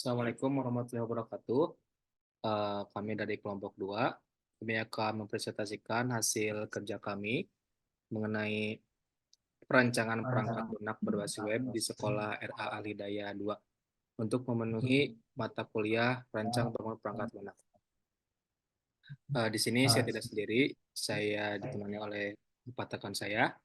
Assalamualaikum warahmatullahi wabarakatuh. Kami dari kelompok 2. Kami akan mempresentasikan hasil kerja kami mengenai perancangan perangkat lunak berbasis web di sekolah RA Al Hidayah 2 untuk memenuhi mata kuliah rancang bangun perangkat lunak. Di sini saya tidak sendiri, saya ditemani oleh empat rekan saya.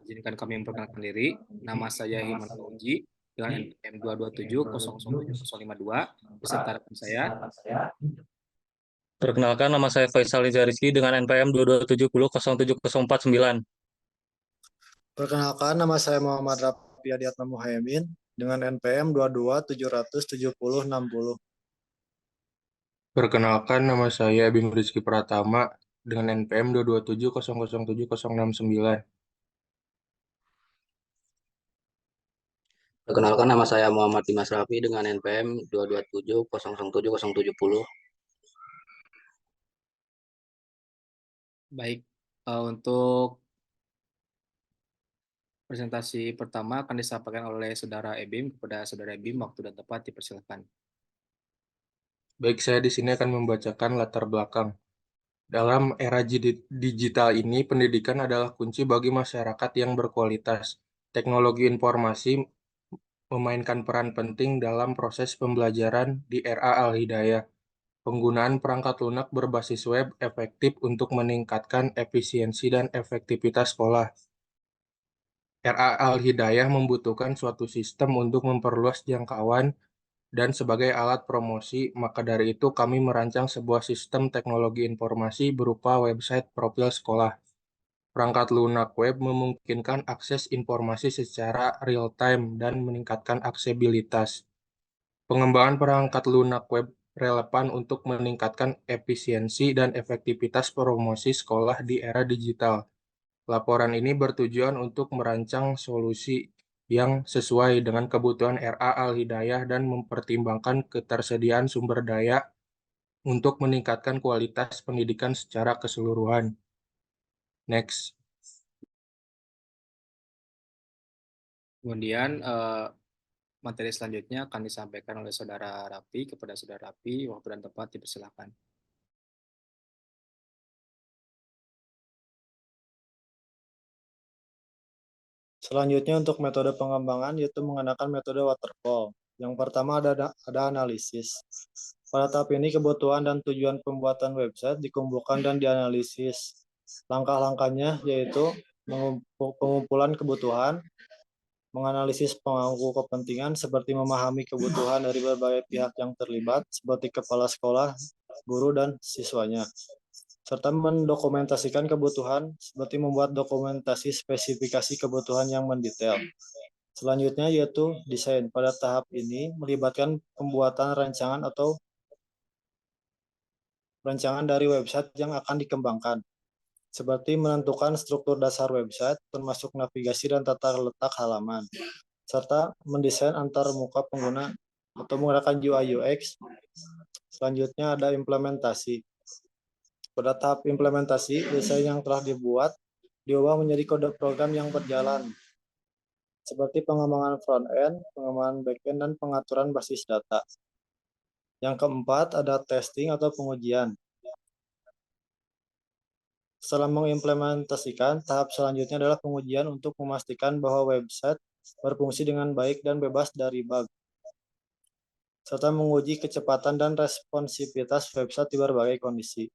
Izinkan kami memperkenalkan diri. Nama saya Hilman Fauji dengan NPM 227007052 beserta rekan saya. Perkenalkan, nama saya Faisal Riza Rizky dengan NPM 227007049. Perkenalkan, nama saya Muhammad Rafi Adiatma Muhaimin dengan NPM 2277060. Perkenalkan, nama saya Bim Rizky Pratama dengan NPM 227007069. Perkenalkan, nama saya Muhammad Dimas Rafi dengan NPM 227007070. Baik, untuk presentasi pertama akan disampaikan oleh Saudara Ebim. Kepada Saudara Ebim, waktu dan tempat dipersilakan. Baik, saya di sini akan membacakan latar belakang. Dalam era digital ini, pendidikan adalah kunci bagi masyarakat yang berkualitas. Teknologi informasi memainkan peran penting dalam proses pembelajaran di RA Al Hidayah. Penggunaan perangkat lunak berbasis web efektif untuk meningkatkan efisiensi dan efektivitas sekolah. RA Al Hidayah membutuhkan suatu sistem untuk memperluas jangkauan dan sebagai alat promosi, maka dari itu kami merancang sebuah sistem teknologi informasi berupa website profil sekolah. Perangkat lunak web memungkinkan akses informasi secara real-time dan meningkatkan aksesibilitas. Pengembangan perangkat lunak web relevan untuk meningkatkan efisiensi dan efektivitas promosi sekolah di era digital. Laporan ini bertujuan untuk merancang solusi yang sesuai dengan kebutuhan RA Al Hidayah dan mempertimbangkan ketersediaan sumber daya untuk meningkatkan kualitas pendidikan secara keseluruhan. Next. Kemudian materi selanjutnya akan disampaikan oleh Saudara Rafi. Kepada Saudara Rafi, waktu dan tempat dipersilakan. Selanjutnya untuk metode pengembangan yaitu menggunakan metode waterfall. Yang pertama ada analisis. Pada tahap ini kebutuhan dan tujuan pembuatan website dikumpulkan dan dianalisis. Langkah-langkahnya yaitu pengumpulan kebutuhan, menganalisis pemangku kepentingan seperti memahami kebutuhan dari berbagai pihak yang terlibat seperti kepala sekolah, guru, dan siswanya, serta mendokumentasikan kebutuhan seperti membuat dokumentasi spesifikasi kebutuhan yang mendetail. Selanjutnya yaitu desain. Pada tahap ini melibatkan pembuatan rancangan atau rancangan dari website yang akan dikembangkan, seperti menentukan struktur dasar website termasuk navigasi dan tata letak halaman, serta mendesain antar muka pengguna atau menggunakan UI UX. Selanjutnya ada implementasi. Pada tahap implementasi, desain yang telah dibuat diubah menjadi kode program yang berjalan, seperti pengembangan front-end, pengembangan back-end, dan pengaturan basis data. Yang keempat ada testing atau pengujian. Setelah mengimplementasikan, tahap selanjutnya adalah pengujian untuk memastikan bahwa website berfungsi dengan baik dan bebas dari bug, serta menguji kecepatan dan responsivitas website di berbagai kondisi.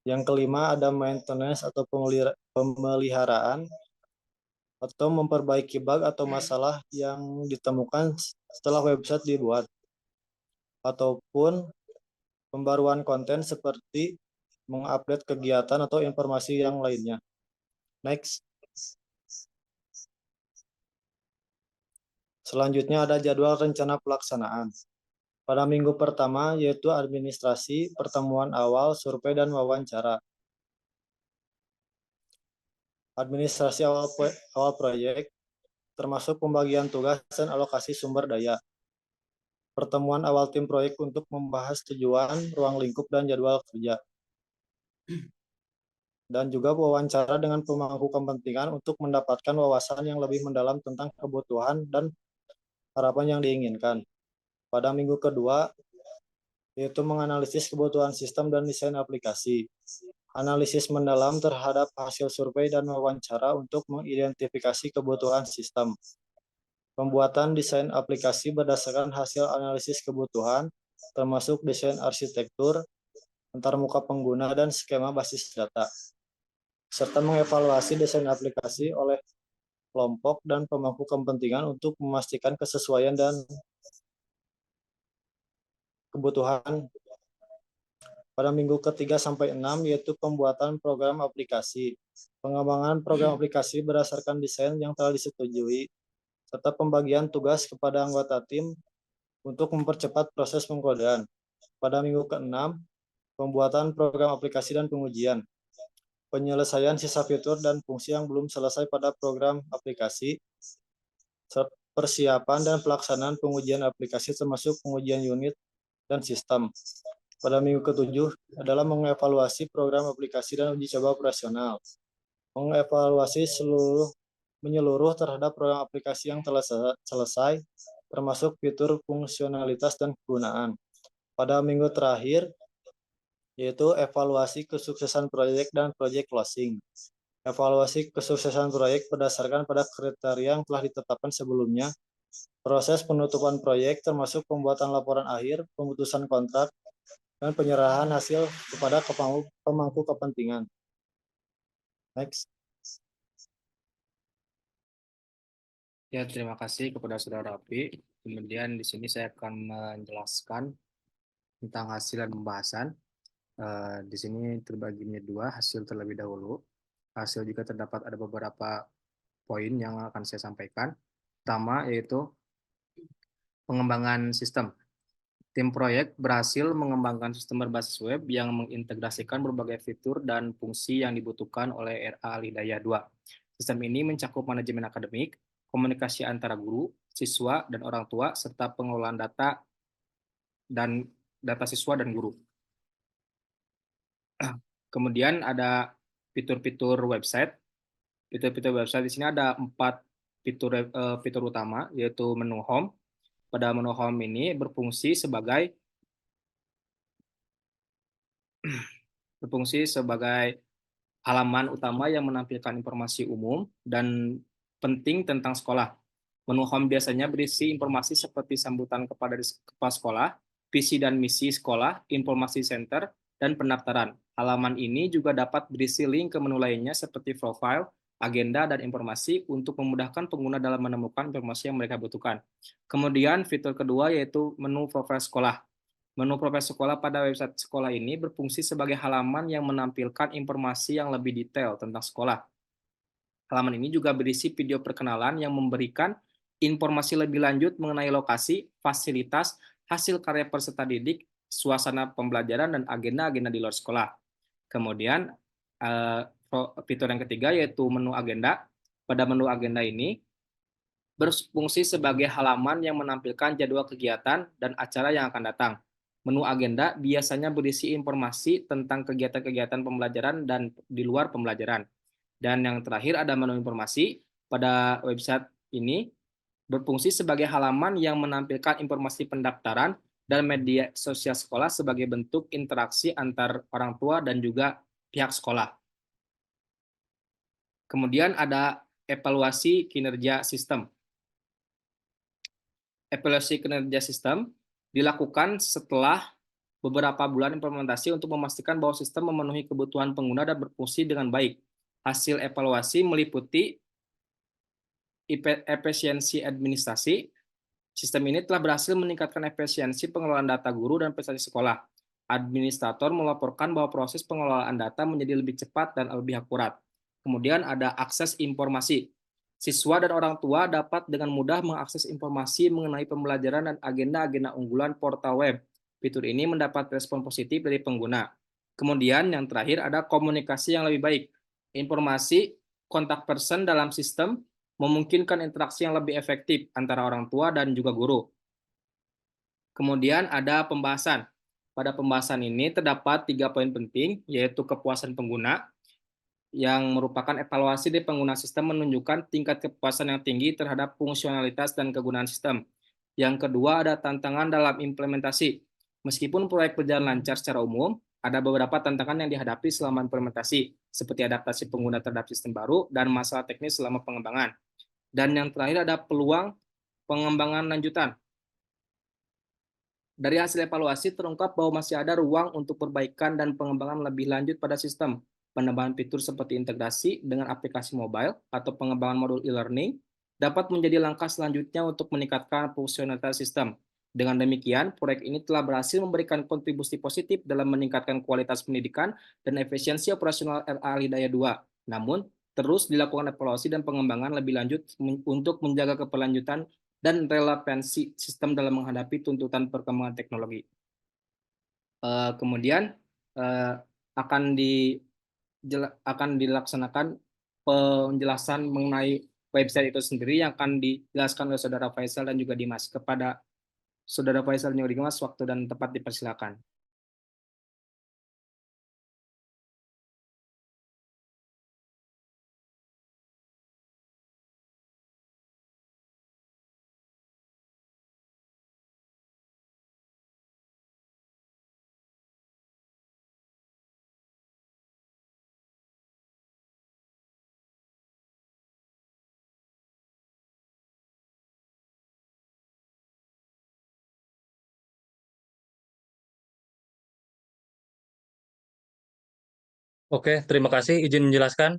Yang kelima ada maintenance atau pemeliharaan atau memperbaiki bug atau masalah yang ditemukan setelah website dibuat, ataupun pembaruan konten seperti mengupdate kegiatan atau informasi yang lainnya. Next. Selanjutnya ada jadwal rencana pelaksanaan. Pada minggu pertama yaitu administrasi, pertemuan awal, survei, dan wawancara. Administrasi awal proyek termasuk pembagian tugas dan alokasi sumber daya. Pertemuan awal tim proyek untuk membahas tujuan, ruang lingkup, dan jadwal kerja. Dan juga wawancara dengan pemangku kepentingan untuk mendapatkan wawasan yang lebih mendalam tentang kebutuhan dan harapan yang diinginkan. Pada minggu kedua, yaitu menganalisis kebutuhan sistem dan desain aplikasi. Analisis mendalam terhadap hasil survei dan wawancara untuk mengidentifikasi kebutuhan sistem. Pembuatan desain aplikasi berdasarkan hasil analisis kebutuhan, termasuk desain arsitektur, antarmuka pengguna, dan skema basis data. Serta mengevaluasi desain aplikasi oleh kelompok dan pemangku kepentingan untuk memastikan kesesuaian dan kebutuhan. Pada minggu ketiga sampai 6 yaitu pembuatan program aplikasi. Pengembangan program aplikasi berdasarkan desain yang telah disetujui, serta pembagian tugas kepada anggota tim untuk mempercepat proses pengkodean. Pada minggu ke-6, pembuatan program aplikasi dan pengujian. Penyelesaian sisa fitur dan fungsi yang belum selesai pada program aplikasi, persiapan dan pelaksanaan pengujian aplikasi termasuk pengujian unit dan sistem. Pada minggu ke-7 adalah mengevaluasi program aplikasi dan uji coba operasional. Mengevaluasi menyeluruh terhadap program aplikasi yang telah selesai, termasuk fitur, fungsionalitas, dan kegunaan. Pada minggu terakhir, yaitu evaluasi kesuksesan proyek dan proyek closing. Evaluasi kesuksesan proyek berdasarkan pada kriteria yang telah ditetapkan sebelumnya, proses penutupan proyek termasuk pembuatan laporan akhir, pemutusan kontrak, dan penyerahan hasil kepada pemangku kepentingan. Next. Ya, terima kasih kepada Saudara Rafi. Kemudian di sini saya akan menjelaskan tentang hasil dan pembahasan. Di sini terbagi menjadi dua, hasil terlebih dahulu. Hasil juga terdapat ada beberapa poin yang akan saya sampaikan. Pertama yaitu pengembangan sistem. Tim proyek berhasil mengembangkan sistem berbasis web yang mengintegrasikan berbagai fitur dan fungsi yang dibutuhkan oleh RA Alhidayah 2. Sistem ini mencakup manajemen akademik, komunikasi antara guru, siswa, dan orang tua, serta pengelolaan data siswa dan guru. Kemudian ada fitur-fitur website. Fitur-fitur website di sini ada 4 fitur utama, yaitu menu home. Pada menu home ini berfungsi sebagai halaman utama yang menampilkan informasi umum dan penting tentang sekolah. Menu home biasanya berisi informasi seperti sambutan kepada kepala sekolah, visi dan misi sekolah, informasi center, dan pendaftaran. Halaman ini juga dapat berisi link ke menu lainnya seperti profile, agenda, dan informasi untuk memudahkan pengguna dalam menemukan informasi yang mereka butuhkan. Kemudian fitur kedua yaitu menu profil sekolah. Menu profil sekolah pada website sekolah ini berfungsi sebagai halaman yang menampilkan informasi yang lebih detail tentang sekolah. Halaman ini juga berisi video perkenalan yang memberikan informasi lebih lanjut mengenai lokasi, fasilitas, hasil karya peserta didik, suasana pembelajaran, dan agenda-agenda di luar sekolah. Kemudian fitur yang ketiga yaitu menu agenda. Pada menu agenda ini berfungsi sebagai halaman yang menampilkan jadwal kegiatan dan acara yang akan datang. Menu agenda biasanya berisi informasi tentang kegiatan-kegiatan pembelajaran dan di luar pembelajaran. Dan yang terakhir ada menu informasi. Pada website ini berfungsi sebagai halaman yang menampilkan informasi pendaftaran dan media sosial sekolah sebagai bentuk interaksi antar orang tua dan juga pihak sekolah. Kemudian ada evaluasi kinerja sistem. Evaluasi kinerja sistem dilakukan setelah beberapa bulan implementasi untuk memastikan bahwa sistem memenuhi kebutuhan pengguna dan berfungsi dengan baik. Hasil evaluasi meliputi efisiensi administrasi. Sistem ini telah berhasil meningkatkan efisiensi pengelolaan data guru dan prestasi sekolah. Administrator melaporkan bahwa proses pengelolaan data menjadi lebih cepat dan lebih akurat. Kemudian ada akses informasi. Siswa dan orang tua dapat dengan mudah mengakses informasi mengenai pembelajaran dan agenda-agenda unggulan portal web. Fitur ini mendapat respon positif dari pengguna. Kemudian yang terakhir ada komunikasi yang lebih baik. Informasi kontak person dalam sistem memungkinkan interaksi yang lebih efektif antara orang tua dan juga guru. Kemudian ada pembahasan. Pada pembahasan ini terdapat 3 poin penting, yaitu kepuasan pengguna, yang merupakan evaluasi dari pengguna sistem menunjukkan tingkat kepuasan yang tinggi terhadap fungsionalitas dan kegunaan sistem. Yang kedua ada tantangan dalam implementasi. Meskipun proyek berjalan lancar secara umum, ada beberapa tantangan yang dihadapi selama implementasi, seperti adaptasi pengguna terhadap sistem baru dan masalah teknis selama pengembangan. Dan yang terakhir ada peluang pengembangan lanjutan. Dari hasil evaluasi terungkap bahwa masih ada ruang untuk perbaikan dan pengembangan lebih lanjut pada sistem. Penambahan fitur seperti integrasi dengan aplikasi mobile atau pengembangan modul e-learning dapat menjadi langkah selanjutnya untuk meningkatkan fungsionalitas sistem. Dengan demikian, proyek ini telah berhasil memberikan kontribusi positif dalam meningkatkan kualitas pendidikan dan efisiensi operasional RA Al-Hidayah 2. Namun, terus dilakukan evaluasi dan pengembangan lebih lanjut untuk menjaga keberlanjutan dan relevansi sistem dalam menghadapi tuntutan perkembangan teknologi. Kemudian akan dilaksanakan penjelasan mengenai website itu sendiri yang akan dijelaskan oleh Saudara Faisal dan juga Dimas. Kepada Saudara Faisal dan Dimas, waktu dan tempat dipersilakan. Oke, terima kasih. Izin menjelaskan.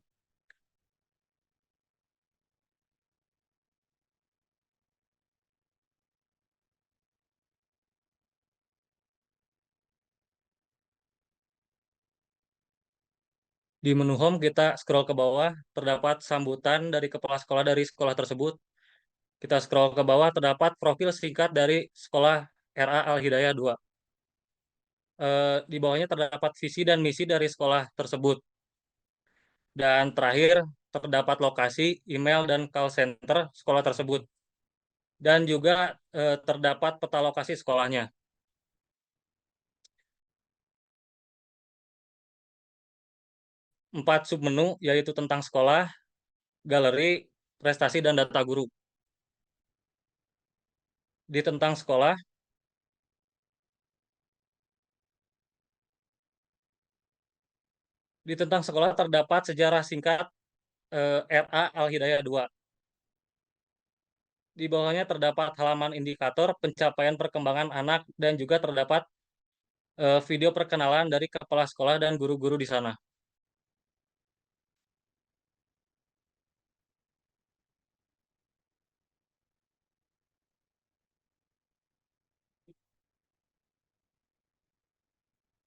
Di menu home kita scroll ke bawah, terdapat sambutan dari kepala sekolah dari sekolah tersebut. Kita scroll ke bawah, terdapat profil singkat dari sekolah RA Al-Hidayah 2. Di bawahnya terdapat visi dan misi dari sekolah tersebut. Dan terakhir, terdapat lokasi, email, dan call center sekolah tersebut. Dan juga terdapat peta lokasi sekolahnya. 4 submenu, yaitu tentang sekolah, galeri, prestasi, dan data guru. Di tentang sekolah, terdapat sejarah singkat RA Al-Hidayah 2. Di bawahnya terdapat halaman indikator pencapaian perkembangan anak dan juga terdapat video perkenalan dari kepala sekolah dan guru-guru di sana.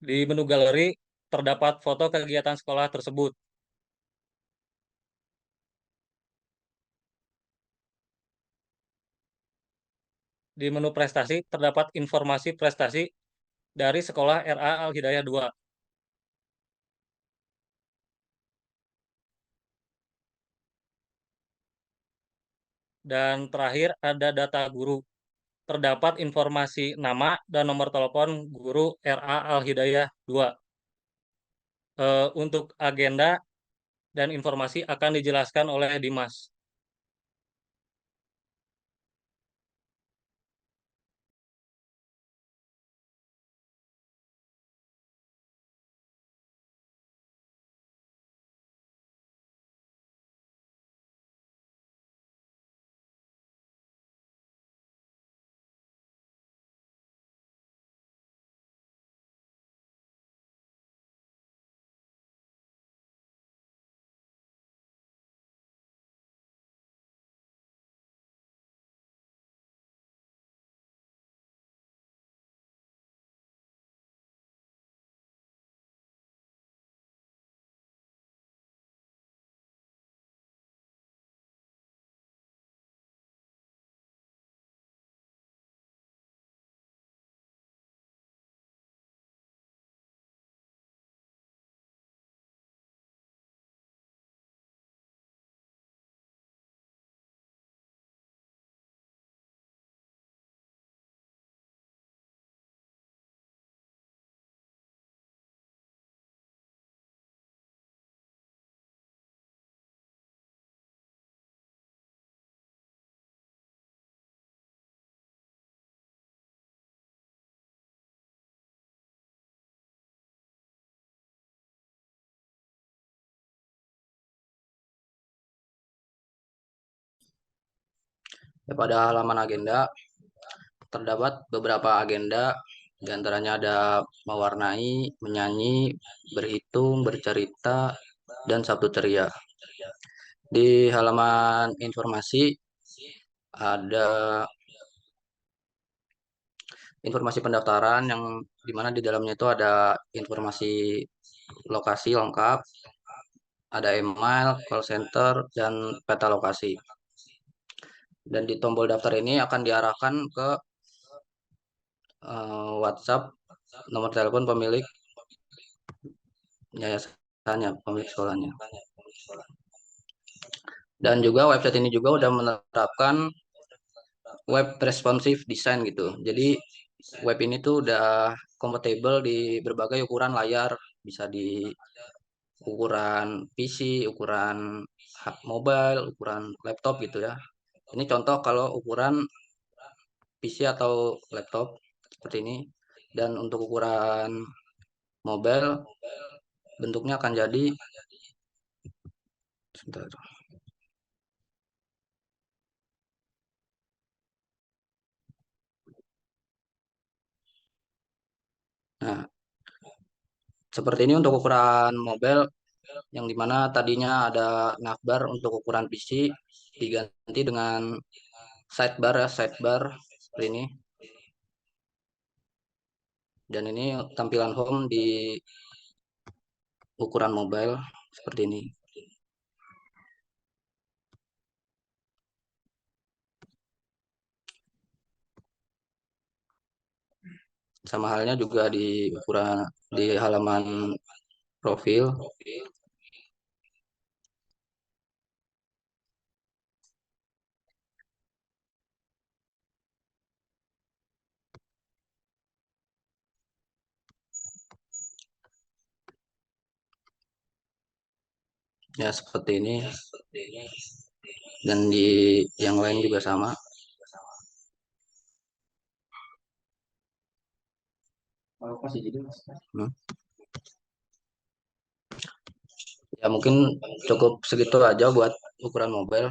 Di menu galeri terdapat foto kegiatan sekolah tersebut. Di menu prestasi terdapat informasi prestasi dari sekolah RA Al-Hidayah 2. Dan terakhir ada data guru. Terdapat informasi nama dan nomor telepon guru RA Al-Hidayah 2. Untuk agenda dan informasi akan dijelaskan oleh Dimas. Pada halaman agenda terdapat beberapa agenda, di antaranya ada mewarnai, menyanyi, berhitung, bercerita, dan Sabtu ceria. Di halaman informasi ada informasi pendaftaran yang dimana di dalamnya itu ada informasi lokasi lengkap, ada email, call center, dan peta lokasi. Dan di tombol daftar ini akan diarahkan ke WhatsApp nomor telepon pemilik yayasannya, pemilik sekolahnya. Dan juga website ini juga udah menerapkan web responsive design gitu. Jadi web ini tuh udah compatible di berbagai ukuran layar, bisa di ukuran PC, ukuran mobile, ukuran laptop gitu ya. Ini contoh kalau ukuran PC atau laptop seperti ini. Dan untuk ukuran mobile bentuknya akan jadi sebentar. Nah, seperti ini untuk ukuran mobile yang dimana tadinya ada navbar untuk ukuran PC diganti dengan sidebar ya, sidebar seperti ini. Dan ini tampilan home di ukuran mobile seperti ini. Sama halnya juga di ukuran di halaman profil. Ya seperti ini. Dan di yang lain juga sama. Ya mungkin cukup segitu aja buat ukuran mobile.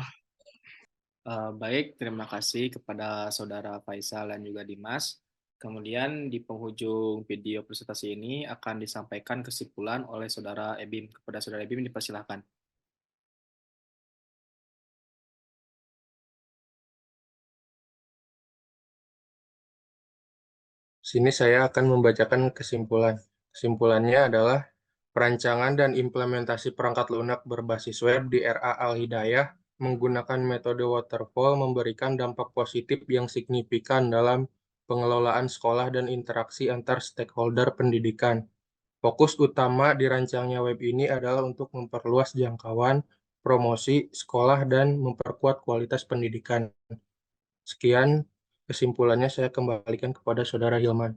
Baik, terima kasih kepada Saudara Faisal dan juga Dimas. Kemudian di penghujung video presentasi ini akan disampaikan kesimpulan oleh Saudara Ebim. Kepada Saudara Ebim dipersilahkan. Sini saya akan membacakan kesimpulan. Kesimpulannya adalah perancangan dan implementasi perangkat lunak berbasis web di RA Al-Hidayah menggunakan metode waterfall memberikan dampak positif yang signifikan dalam pengelolaan sekolah dan interaksi antar stakeholder pendidikan. Fokus utama dirancangnya web ini adalah untuk memperluas jangkauan, promosi, sekolah, dan memperkuat kualitas pendidikan. Sekian kesimpulannya, saya kembalikan kepada Saudara Hilman.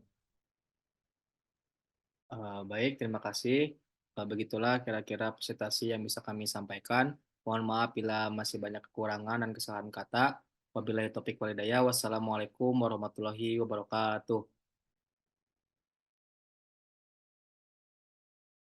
Baik, terima kasih. Begitulah kira-kira presentasi yang bisa kami sampaikan. Mohon maaf bila masih banyak kekurangan dan kesalahan kata. Wabillahi taufiq walhidayah. Wassalamualaikum warahmatullahi wabarakatuh.